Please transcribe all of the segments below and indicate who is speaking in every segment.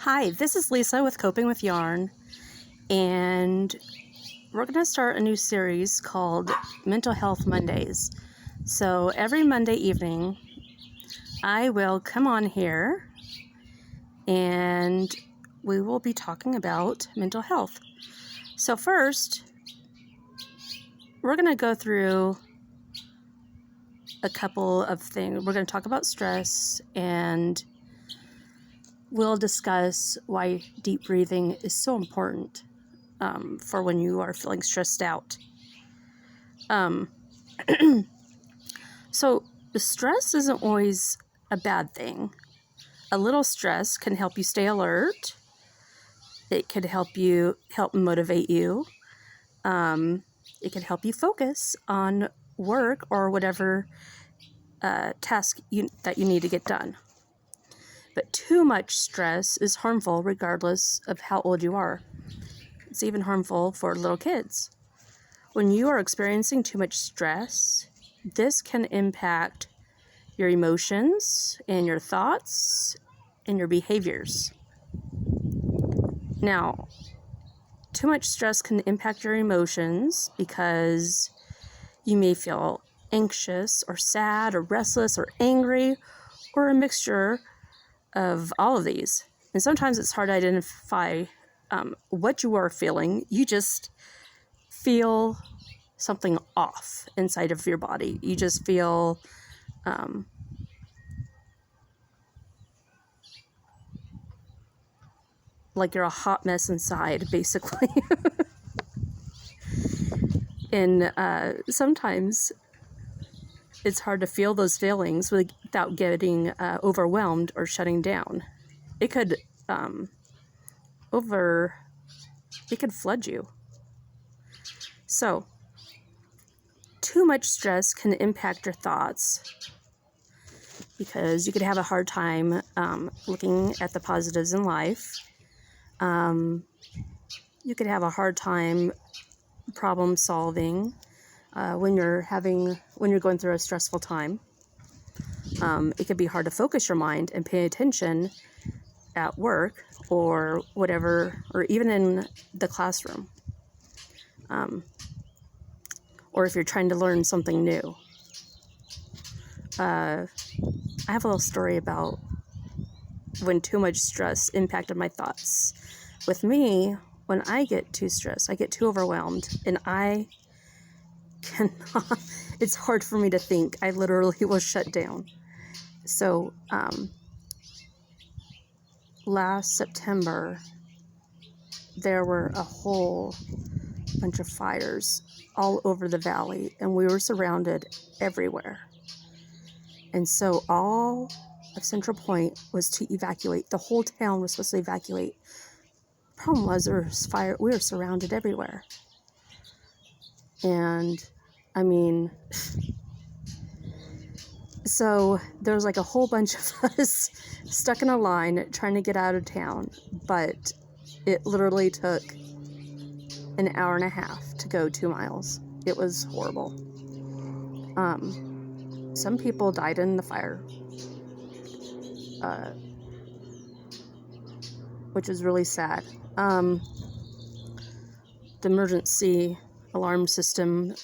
Speaker 1: Hi, this is Lisa with Coping with Yarn, and we're going to start a new series called Mental Health Mondays. So every Monday evening, I will come on here and we will be talking about mental health. So first, we're going to go through a couple of things. We're going to talk about stress, and we'll discuss why deep breathing is so important for when you are feeling stressed out. So the stress isn't always a bad thing. A little stress can help you stay alert. It could help motivate you. It can help you focus on work or whatever task that you need to get done. But too much stress is harmful regardless of how old you are. It's even harmful for little kids. When you are experiencing too much stress, this can impact your emotions and your thoughts and your behaviors. Now, too much stress can impact your emotions because you may feel anxious or sad or restless or angry or a mixture of all of these. And sometimes it's hard to identify what you are feeling. You just feel something off inside of your body. You just feel like you're a hot mess inside, basically. And sometimes it's hard to feel those feelings without getting overwhelmed or shutting down. It could flood you. So, too much stress can impact your thoughts because you could have a hard time looking at the positives in life. You could have a hard time problem solving when you're going through a stressful time. It could be hard to focus your mind and pay attention at work or whatever, or even in the classroom. Or if you're trying to learn something new. I have a little story about when too much stress impacted my thoughts. With me, when I get too stressed, I get too overwhelmed, and I cannot, it's hard for me to think. I literally will shut down. So, last September, there were a whole bunch of fires all over the valley, and we were surrounded everywhere. And so all of Central Point was to evacuate. The whole town was supposed to evacuate. The problem was there was fire. We were surrounded everywhere. And I mean, so there was like a whole bunch of us stuck in a line trying to get out of town. But it literally took an hour and a half to go 2 miles. It was horrible. Some people died in the fire, which is really sad. The emergency alarm system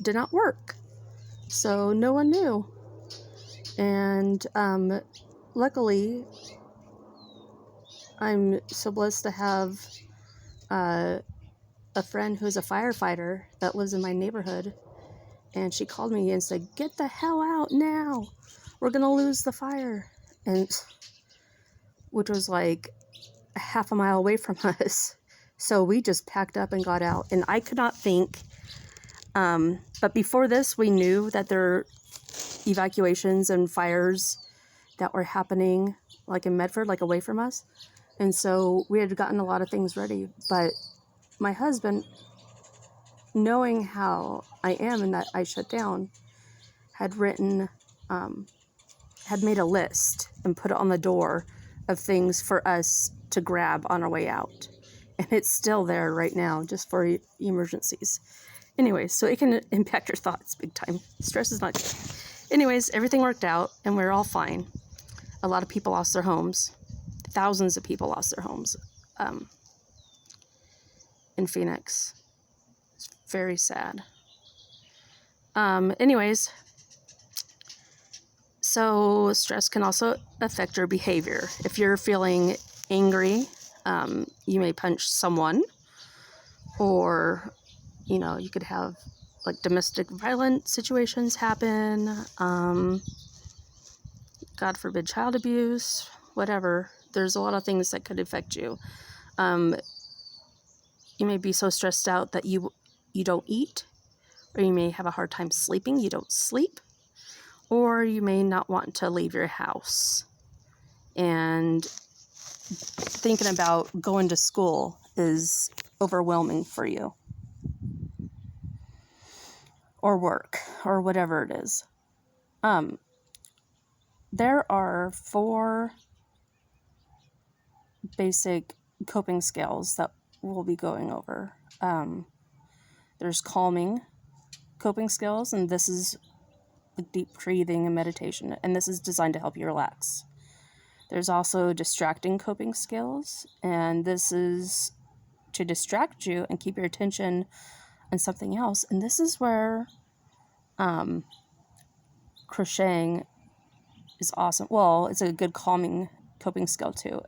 Speaker 1: did not work, so no one knew. And luckily, I'm so blessed to have a friend who's a firefighter that lives in my neighborhood, and she called me and said, "Get the hell out now, we're gonna lose the fire," and which was like a half a mile away from us. So we just packed up and got out, and I could not think, but before this we knew that there were evacuations and fires that were happening like in Medford, like away from us, and so we had gotten a lot of things ready. But my husband, knowing how I am and that I shut down, had made a list and put it on the door of things for us to grab on our way out. And it's still there right now, just for emergencies. Anyways, so it can impact your thoughts big time. Stress is not good. Anyways, everything worked out and we're all fine. A lot of people lost their homes. thousands of people lost their homes in Phoenix. It's very sad. Anyways, so stress can also affect your behavior. If you're feeling angry, you may punch someone, or, you could have like domestic violence situations happen, God forbid child abuse, whatever. There's a lot of things that could affect you. You may be so stressed out that you don't eat, or you may have a hard time sleeping, you don't sleep, or you may not want to leave your house. And thinking about going to school is overwhelming for you, or work, or whatever it is. There are 4 basic coping skills that we'll be going over. There's calming coping skills, and this is like deep breathing and meditation, and this is designed to help you relax. There's also distracting coping skills, and this is to distract you and keep your attention on something else. And this is where crocheting is awesome. Well, it's a good calming coping skill too,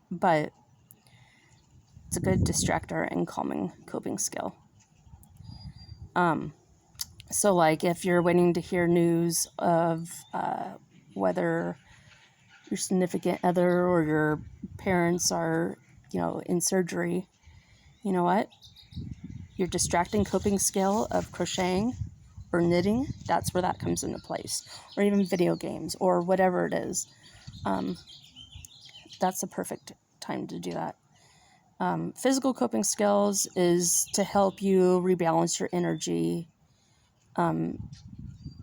Speaker 1: but it's a good distractor and calming coping skill. So like if you're waiting to hear news of whether your significant other or your parents are, in surgery, you know what? Your distracting coping skill of crocheting or knitting, that's where that comes into place. Or even video games or whatever it is. That's the perfect time to do that. Physical coping skills is to help you rebalance your energy.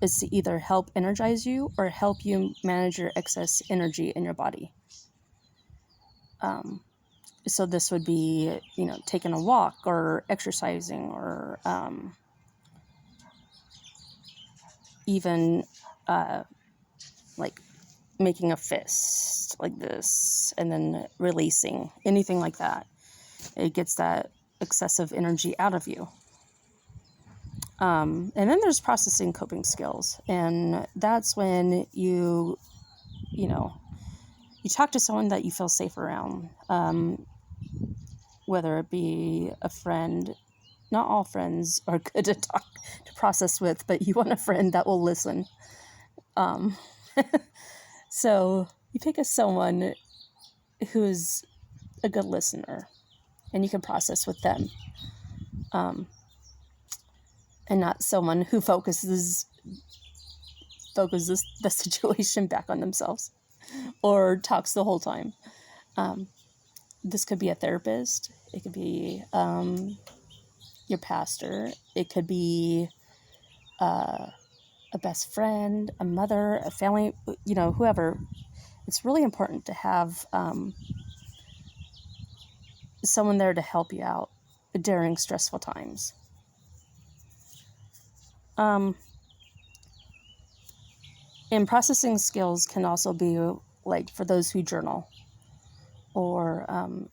Speaker 1: Is to either help energize you or help you manage your excess energy in your body. So this would be, taking a walk or exercising, or even like making a fist like this and then releasing, anything like that. It gets that excessive energy out of you. And then there's processing coping skills, and that's when you talk to someone that you feel safe around, whether it be a friend. Not all friends are good to process with, but you want a friend that will listen. So you pick someone who's a good listener, and you can process with them. And not someone who focuses the situation back on themselves or talks the whole time. This could be a therapist. It could be your pastor. It could be a best friend, a mother, a family, whoever. It's really important to have someone there to help you out during stressful times. And processing skills can also be like for those who journal, or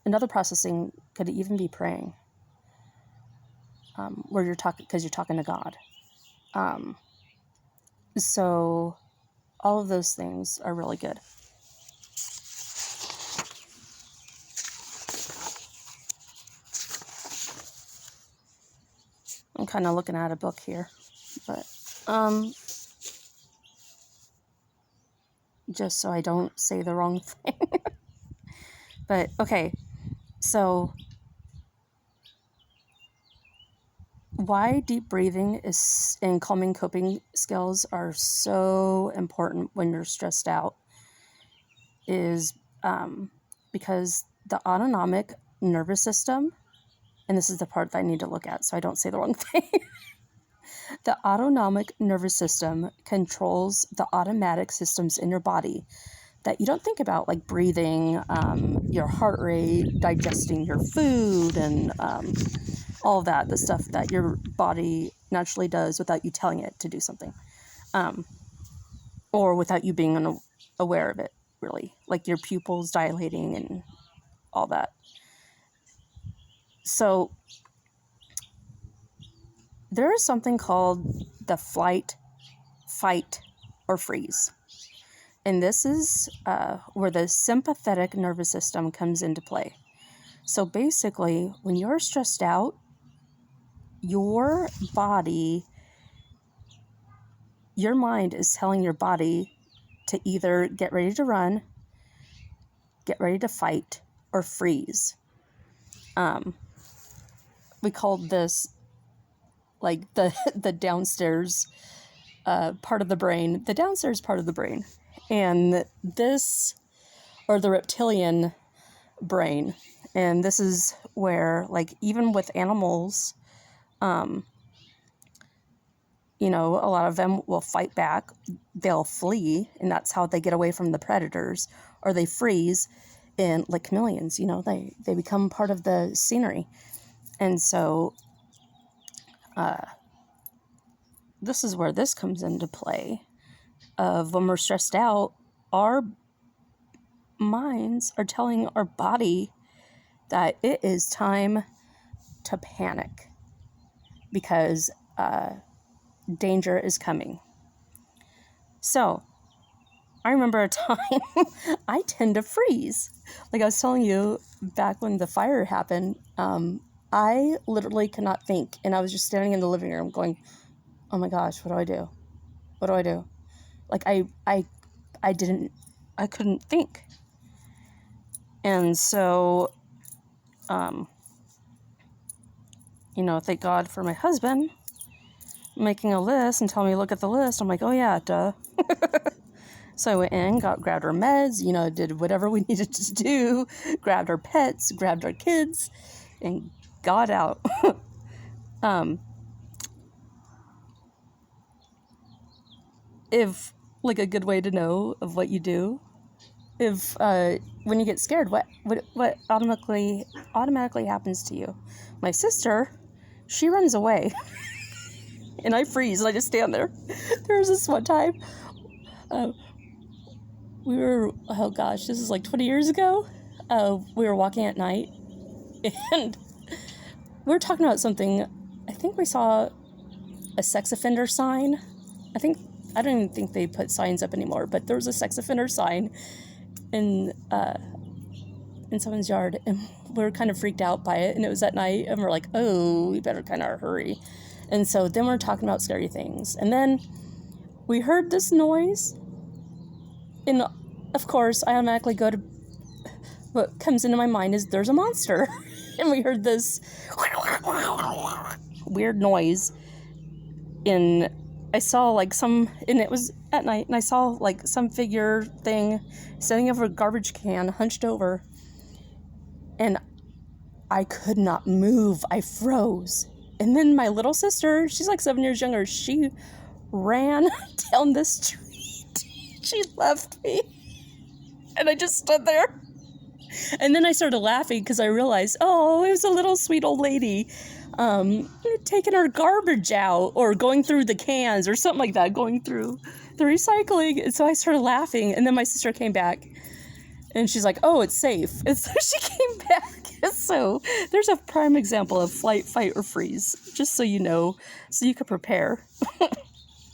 Speaker 1: another processing could even be praying, where you're talking to God. So all of those things are really good. I'm kind of looking at a book here, but just so I don't say the wrong thing. But okay, so why deep breathing and calming coping skills are so important when you're stressed out is because the autonomic nervous system, and this is the part that I need to look at so I don't say the wrong thing. The autonomic nervous system controls the automatic systems in your body that you don't think about, like breathing, your heart rate, digesting your food, and all of that, the stuff that your body naturally does without you telling it to do something, or without you being aware of it. really, like your pupils dilating and all that. So there is something called the flight, fight, or freeze. And this is where the sympathetic nervous system comes into play. So basically, when you're stressed out, your body, your mind is telling your body to either get ready to run, get ready to fight, or freeze. We called this like the downstairs part of the brain, the downstairs part of the brain. And this, or the reptilian brain. And this is where, like, even with animals, you know, a lot of them will fight back, they'll flee, and that's how they get away from the predators, or they freeze, and like chameleons, you know, they become part of the scenery. And so this is where this comes into play, of when we're stressed out, our minds are telling our body that it is time to panic because danger is coming. So I remember a time I tend to freeze. Like I was telling you, back when the fire happened, I literally could not think. And I was just standing in the living room going, oh my gosh, what do I do? What do I do? Like I couldn't think. And so, you know, thank God for my husband making a list and telling me to look at the list. I'm like, oh yeah, duh. So I went in, grabbed our meds, you know, did whatever we needed to do, grabbed our pets, grabbed our kids, and got out. If, like, a good way to know of what you do, if when you get scared, what automatically happens to you? My sister, she runs away. And I freeze and I just stand there. There was this one time, we were, oh gosh, this is like 20 years ago. We were walking at night and we were talking about something. I think we saw a sex offender sign. I don't even think they put signs up anymore, but there was a sex offender sign in someone's yard, and we were kind of freaked out by it, and it was at night, and we're like, oh, we better kind of hurry. And so then we're talking about scary things, and then we heard this noise, and of course I automatically go to what comes into my mind is there's a monster. And we heard this weird noise, and I saw like and it was at night, and I saw like some figure thing standing over a garbage can, hunched over, and I could not move. I froze. And then my little sister, she's like 7 years younger, she ran down the street. She left me, and I just stood there. And then I started laughing because I realized, oh, it was a little sweet old lady taking her garbage out, or going through the cans or something like that, going through the recycling. And so I started laughing, and then my sister came back and she's like, oh, it's safe. And so she came back. So there's a prime example of flight, fight, or freeze, just so you know, so you could prepare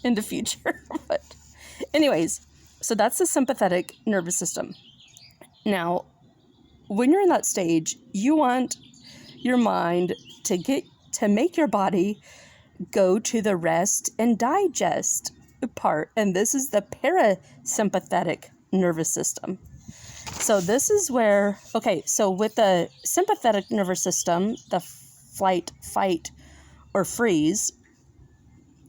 Speaker 1: in the future. But anyways, so that's the sympathetic nervous system. Now, when you're in that stage, you want your mind to make your body go to the rest and digest part. And this is the parasympathetic nervous system. So this is where, so with the sympathetic nervous system, the flight, fight, or freeze,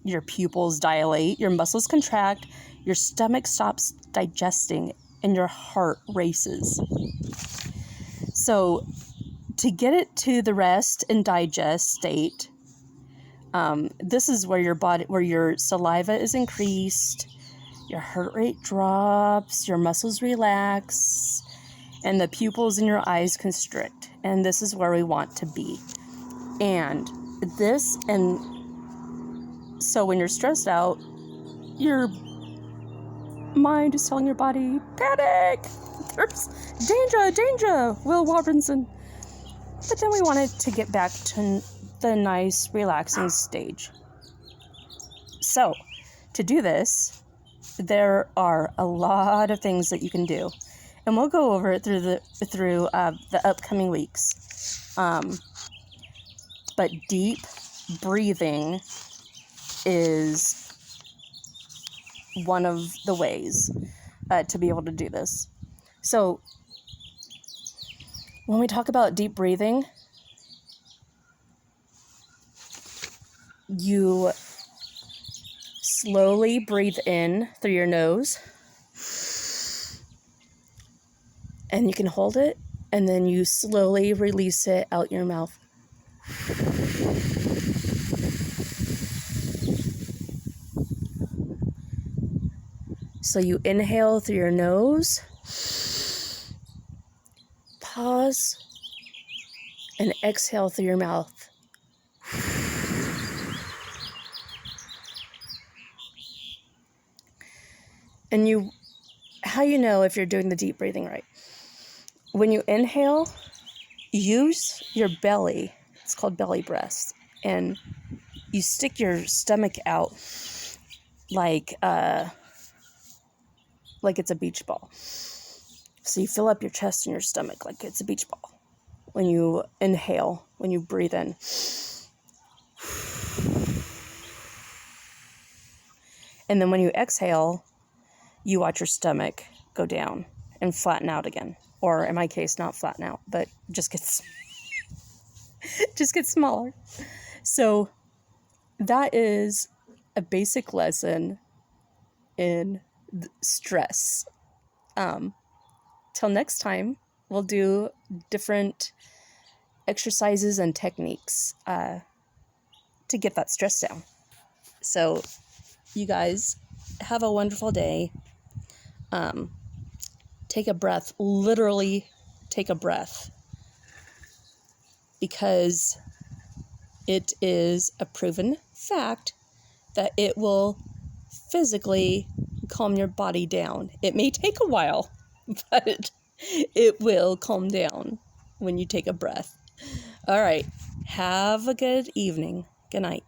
Speaker 1: your pupils dilate, your muscles contract, your stomach stops digesting, and your heart races. So to get it to the rest and digest state, this is where your saliva is increased, your heart rate drops, your muscles relax, and the pupils in your eyes constrict. And this is where we want to be. And so when you're stressed out, your mind is telling your body, panic! There's danger, Will Robinson. But then we wanted to get back to the nice, relaxing stage. So, to do this, there are a lot of things that you can do, and we'll go over it through the upcoming weeks. But deep breathing is one of the ways to be able to do this. So, when we talk about deep breathing, you slowly breathe in through your nose, and you can hold it, and then you slowly release it out your mouth. So you inhale through your nose, pause, and exhale through your mouth. And how you know if you're doing the deep breathing right? When you inhale, use your belly. It's called belly breath. And you stick your stomach out like it's a beach ball. So you fill up your chest and your stomach like it's a beach ball. When you inhale, when you breathe in. And then when you exhale, you watch your stomach go down and flatten out again. Or in my case, not flatten out, but just gets smaller. So that is a basic lesson in stress. Till next time, we'll do different exercises and techniques to get that stress down. So you guys have a wonderful day. Take a breath, literally take a breath, because it is a proven fact that it will physically calm your body down. It may take a while, but it will calm down when you take a breath. All right. Have a good evening. Good night.